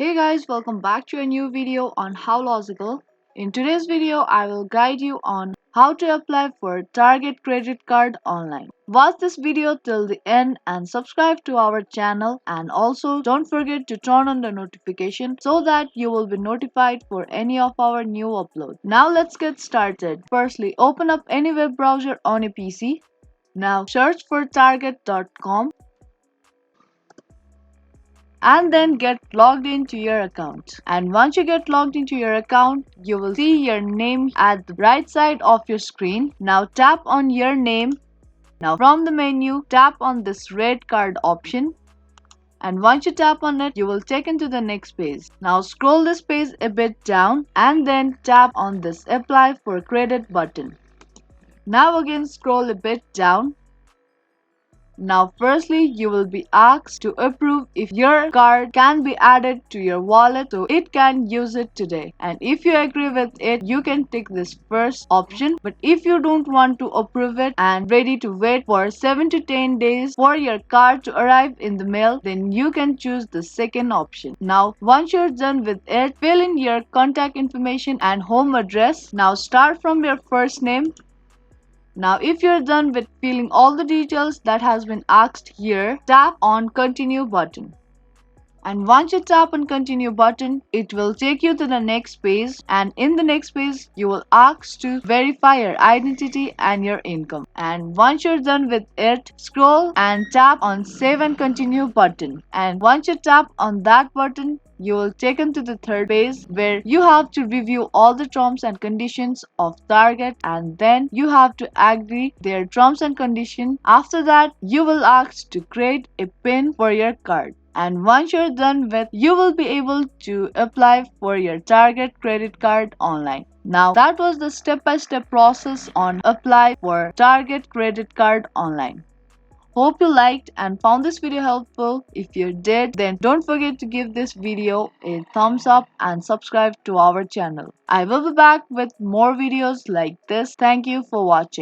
Hey guys, welcome back to a new video on How Logical. In today's video, I will guide you on how to apply for Target credit card online. Watch this video till the end and subscribe to our channel, and also don't forget to turn on the notification so that you will be notified for any of our new uploads. Now let's get started. Firstly, open up any web browser on a PC. Now search for target.com and then get logged into your account. And once you get logged into your account, you will see your name at the right side of your screen. Now tap on your name. Now from the menu, tap on this red card option. And once you tap on it, you will take into the next page. Now scroll this page a bit down and then tap on this apply for credit button. Now again scroll a bit down. Now firstly, you will be asked to approve if your card can be added to your wallet so it can use it today. And if you agree with it, you can tick this first option. But if you don't want to approve it and ready to wait for 7 to 10 days for your card to arrive in the mail, then you can choose the second option. Now once you're done with it, fill in your contact information and home address. Now start from your first name. Now if you're done with filling all the details that has been asked here, tap on continue button. And once you tap on continue button, it will take you to the next page, and in the next page you will ask to verify your identity and your income. And once you're done with it, scroll and tap on save and continue button. And once you tap on that button, you will taken to the third page where you have to review all the terms and conditions of Target, and then you have to agree their terms and conditions. After that, you will ask to create a PIN for your card. And once you're done with, you will be able to apply for your Target credit card online. Now that was the step-by-step process on apply for Target credit card online. Hope you liked and found this video helpful. If you did, then don't forget to give this video a thumbs up and subscribe to our channel. I will be back with more videos like this. Thank you for watching.